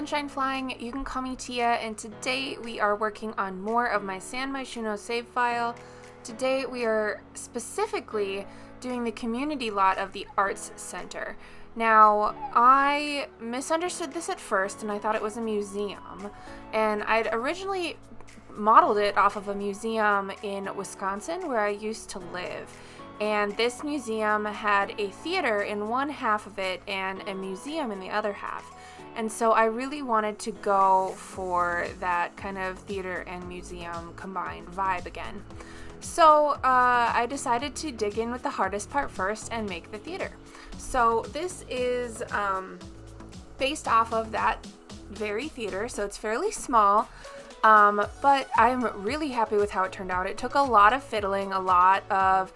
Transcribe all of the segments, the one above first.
Sunshine Flying. You can call me Tia, and today we are working on more of my Myshuno save file. Today we are specifically doing the community lot of the Arts Center. Now, I misunderstood this at first, and I thought it was a museum, and I'd originally modeled it off of a museum in Wisconsin where I used to live. And this museum had a theater in one half of it and a museum in the other half. And so I really wanted to go for that kind of theater and museum combined vibe again. So I decided to dig in with the hardest part first and make the theater. So this is based off of that very theater, so it's fairly small. But I'm really happy with how it turned out. It took a lot of fiddling, a lot of,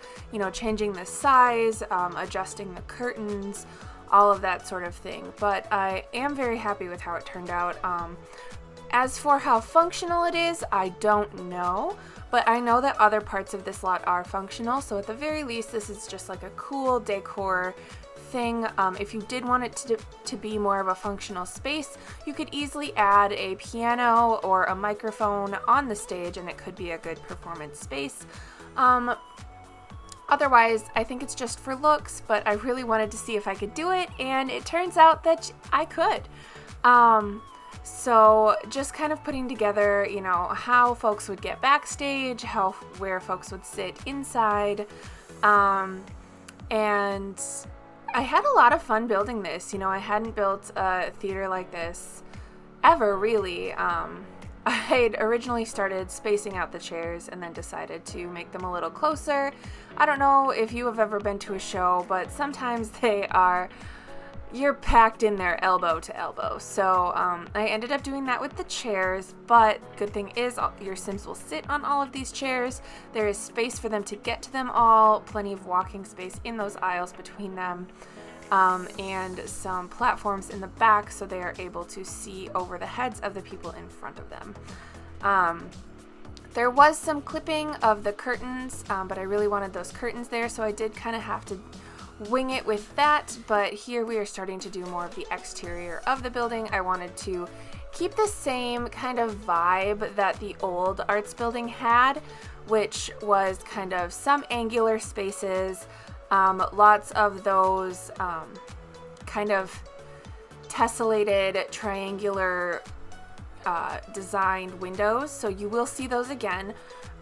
changing the size, adjusting the curtains, all of that sort of thing. But I am very happy with how it turned out. As for how functional it is, I don't know, but I know that other parts of this lot are functional. So at the very least, this is just like a cool decor thing. If you did want it to be more of a functional space, you could easily add a piano or a microphone on the stage and it could be a good performance space. Otherwise, I think it's just for looks, but I really wanted to see if I could do it, and it turns out that I could. So just kind of putting together, how folks would get backstage, where folks would sit inside, and I had a lot of fun building this. I hadn't built a theater like this ever, really. I had originally started spacing out the chairs and then decided to make them a little closer. I don't know if you have ever been to a show, but sometimes you're packed in there elbow to elbow. So I ended up doing that with the chairs, but good thing is your Sims will sit on all of these chairs. There is space for them to get to them all, plenty of walking space in those aisles between them, and some platforms in the back so they are able to see over the heads of the people in front of them. There was some clipping of the curtains, but I really wanted those curtains there, so I did kind of have to wing it with that. But here we are starting to do more of the exterior of the building. I wanted to keep the same kind of vibe that the old arts building had, which was kind of some angular spaces, lots of those kind of tessellated triangular designed windows, so you will see those again.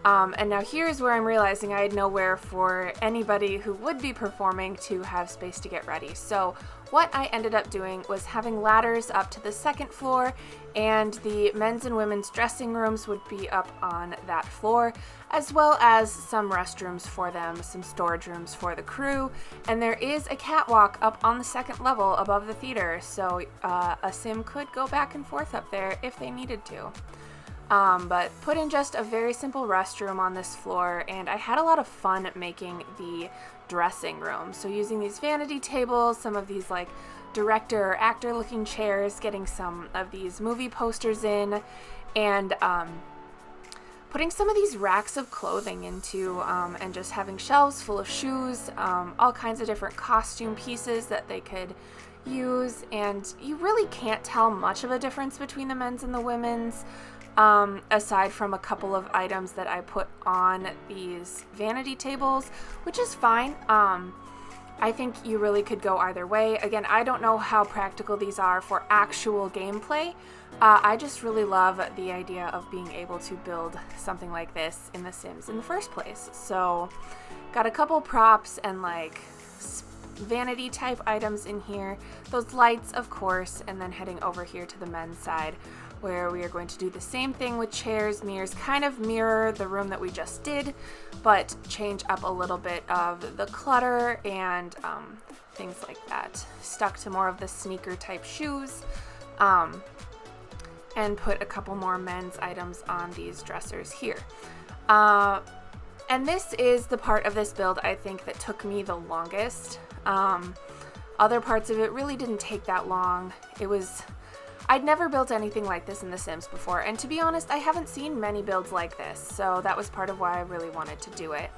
And now here's where I'm realizing I had nowhere for anybody who would be performing to have space to get ready. So what I ended up doing was having ladders up to the second floor, and the men's and women's dressing rooms would be up on that floor, as well as some restrooms for them, some storage rooms for the crew, and there is a catwalk up on the second level above the theater, so a Sim could go back and forth up there if they needed to. But put in just a very simple restroom on this floor, and I had a lot of fun making the dressing room. So using these vanity tables, some of these like director or actor looking chairs, getting some of these movie posters in, and putting some of these racks of clothing into, and just having shelves full of shoes, all kinds of different costume pieces that they could use. And you really can't tell much of a difference between the men's and the women's, aside from a couple of items that I put on these vanity tables, which is fine. I think you really could go either way. Again, I don't know how practical these are for actual gameplay. I just really love the idea of being able to build something like this in The Sims in the first place. So got a couple props and like vanity type items in here, those lights of course, and then heading over here to the men's side where we are going to do the same thing with chairs, mirrors, kind of mirror the room that we just did, but change up a little bit of the clutter and things like that. Stuck to more of the sneaker type shoes, and put a couple more men's items on these dressers here. And this is the part of this build I think that took me the longest. Other parts of it really didn't take that long. I'd never built anything like this in The Sims before, and to be honest, I haven't seen many builds like this, so that was part of why I really wanted to do it.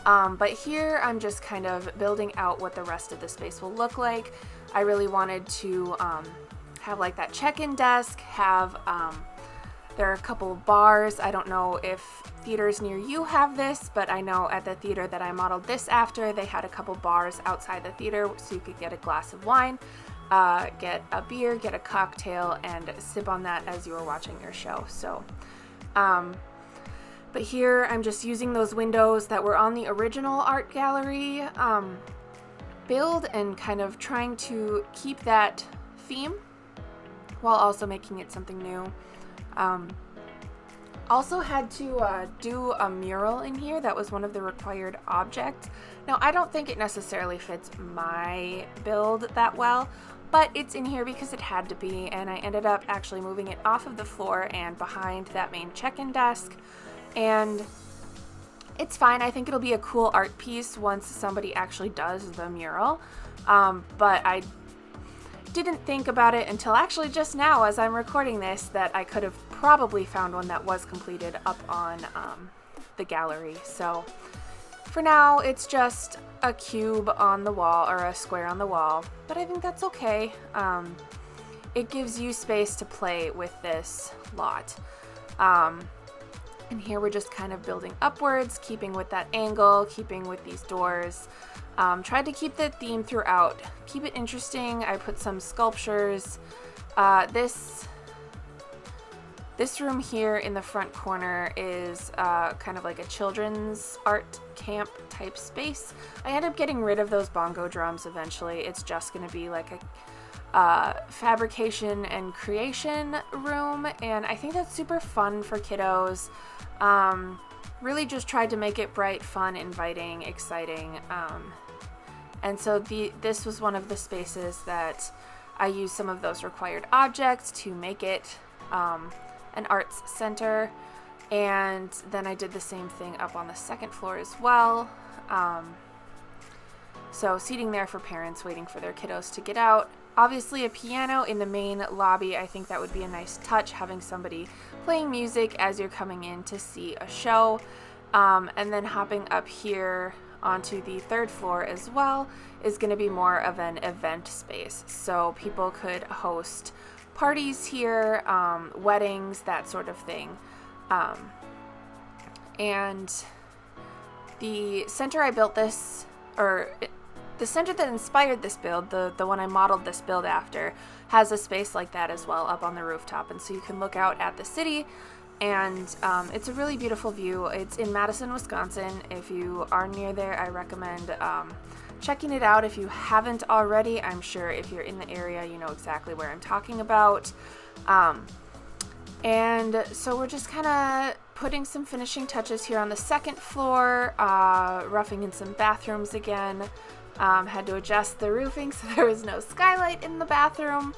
But here I'm just kind of building out what the rest of the space will look like. I really wanted to have like that check-in desk, have there are a couple of bars. I don't know if theaters near you have this, but I know at the theater that I modeled this after, they had a couple bars outside the theater so you could get a glass of wine, get a beer, get a cocktail, and sip on that as you were watching your show. So, but here I'm just using those windows that were on the original art gallery build and kind of trying to keep that theme while also making it something new. Also had to do a mural in here. That was one of the required objects. Now, I don't think it necessarily fits my build that well, but it's in here because it had to be, and I ended up actually moving it off of the floor and behind that main check-in desk, and it's fine. I think it'll be a cool art piece once somebody actually does the mural, but I didn't think about it until actually just now as I'm recording this that I could have probably found one that was completed up on the gallery. So for now it's just a cube on the wall, or a square on the wall, but I think that's okay. It gives you space to play with this lot. And here we're just kind of building upwards, keeping with that angle, keeping with these doors. Tried to keep the theme throughout, keep it interesting. I put some sculptures. This room here in the front corner is kind of like a children's art camp type space. I ended up getting rid of those bongo drums eventually. It's just going to be like a fabrication and creation room, and I think that's super fun for kiddos. Really just tried to make it bright, fun, inviting, exciting. And so this was one of the spaces that I used some of those required objects to make it an arts center. And then I did the same thing up on the second floor as well. So seating there for parents waiting for their kiddos to get out. Obviously a piano in the main lobby. I think that would be a nice touch, having somebody playing music as you're coming in to see a show. And then hopping up here onto the third floor as well is going to be more of an event space. So people could host parties here, weddings, that sort of thing. And the center I built this, the center that inspired this build, the one I modeled this build after, has a space like that as well up on the rooftop. And so you can look out at the city, and it's a really beautiful view. It's in Madison, Wisconsin. If you are near there, I recommend checking it out if you haven't already. I'm sure if you're in the area, you know exactly where I'm talking about. And so we're just kind of putting some finishing touches here on the second floor, roughing in some bathrooms again. Had to adjust the roofing so there was no skylight in the bathroom.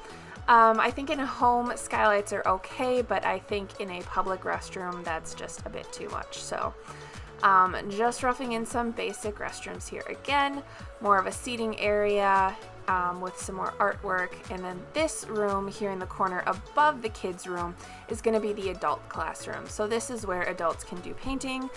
I think in a home, skylights are okay, but I think in a public restroom, that's just a bit too much. So just roughing in some basic restrooms here again, more of a seating area with some more artwork. And then this room here in the corner above the kids' room is going to be the adult classroom. So this is where adults can do painting.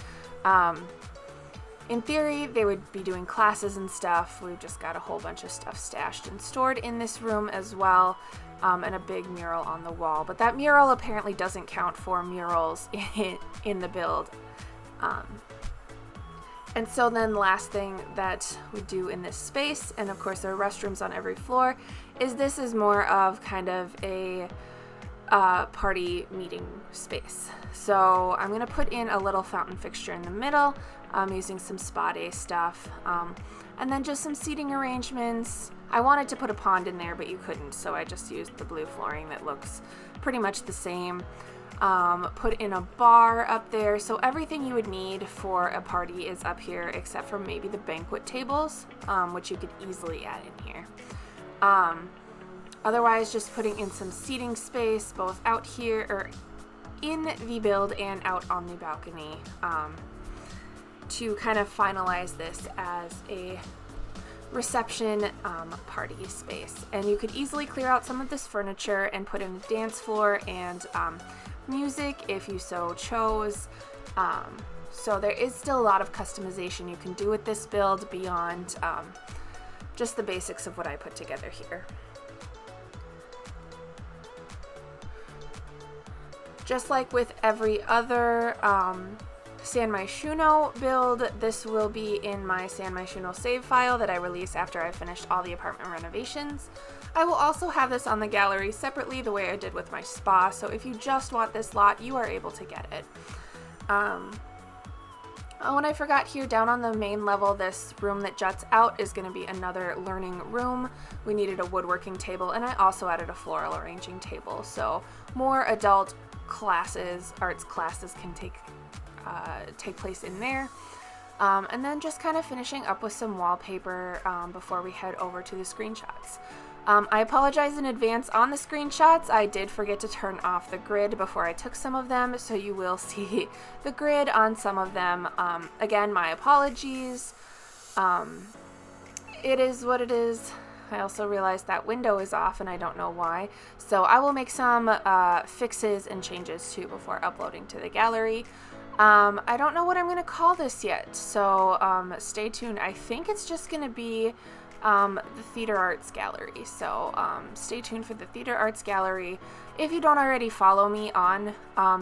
In theory, they would be doing classes and stuff. We've just got a whole bunch of stuff stashed and stored in this room as well, and a big mural on the wall. But that mural apparently doesn't count for murals in the build. And so then the last thing that we do in this space, and of course there are restrooms on every floor, is this is more of kind of a party meeting space. So I'm going to put in a little fountain fixture in the middle, using some spa day stuff, and then just some seating arrangements. I wanted to put a pond in there, but you couldn't, so I just used the blue flooring that looks pretty much the same. Put in a bar up there, so everything you would need for a party is up here except for maybe the banquet tables, which you could easily add in here. Otherwise, just putting in some seating space both out here or in the build and out on the balcony, to kind of finalize this as a reception party space. And you could easily clear out some of this furniture and put in a dance floor and music if you so chose. So there is still a lot of customization you can do with this build beyond just the basics of what I put together here. Just like with every other San Myshuno build, this will be in my San Myshuno save file that I release after I finished all the apartment renovations. I will also have this on the gallery separately the way I did with my spa, so if you just want this lot, you are able to get it. Oh, and I forgot here, down on the main level, this room that juts out is going to be another learning room. We needed a woodworking table, and I also added a floral arranging table, so more adult classes, arts classes can take place in there. And then just kind of finishing up with some wallpaper before we head over to the screenshots. I apologize in advance on the screenshots. I did forget to turn off the grid before I took some of them, so you will see the grid on some of them. Again, my apologies. It is what it is. I also realized that window is off and I don't know why. So I will make some fixes and changes too before uploading to the gallery. I don't know what I'm going to call this yet, so stay tuned. I think it's just going to be the Theater Arts Gallery, so stay tuned for the Theater Arts Gallery. If you don't already follow me on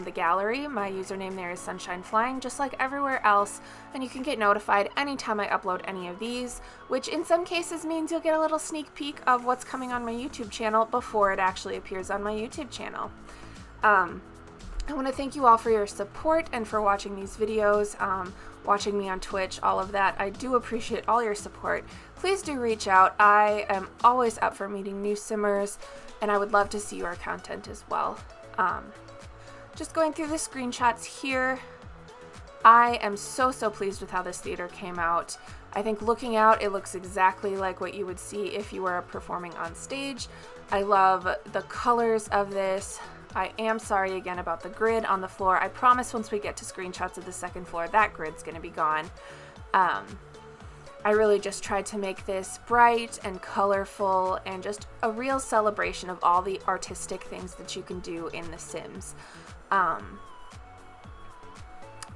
the gallery, my username there is Sunshine Flying, just like everywhere else, and you can get notified anytime I upload any of these, which in some cases means you'll get a little sneak peek of what's coming on my YouTube channel before it actually appears on my YouTube channel. I want to thank you all for your support and for watching these videos, watching me on Twitch, all of that. I do appreciate all your support. Please do reach out. I am always up for meeting new simmers, and I would love to see your content as well. Just going through the screenshots here, I am so pleased with how this theater came out. I think looking out, it looks exactly like what you would see if you were performing on stage. I love the colors of this. I am sorry again about the grid on the floor. I promise once we get to screenshots of the second floor, that grid's going to be gone. I really just tried to make this bright and colorful and just a real celebration of all the artistic things that you can do in The Sims.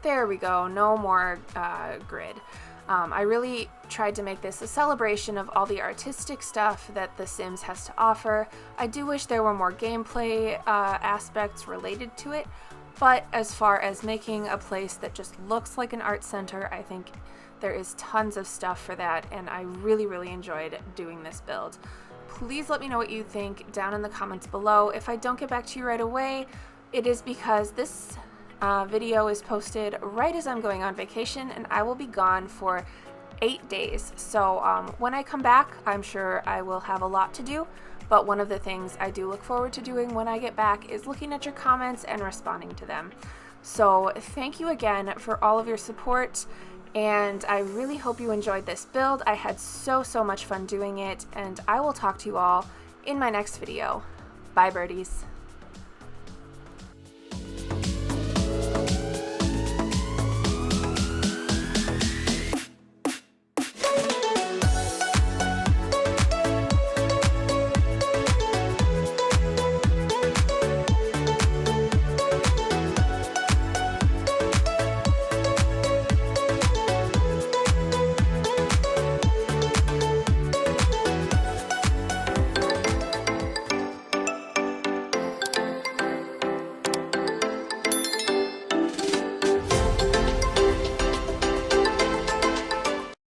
There we go, no more grid. I really tried to make this a celebration of all the artistic stuff that The Sims has to offer. I do wish there were more gameplay aspects related to it, but as far as making a place that just looks like an art center, I think there is tons of stuff for that, and I really enjoyed doing this build. Please let me know what you think down in the comments below. If I don't get back to you right away, it is because this video is posted right as I'm going on vacation, and I will be gone for 8 days. So when I come back, I'm sure I will have a lot to do, but one of the things I do look forward to doing when I get back is looking at your comments and responding to them. So thank you again for all of your support, and I really hope you enjoyed this build. I had so much fun doing it, and I will talk to you all in my next video. Bye, birdies.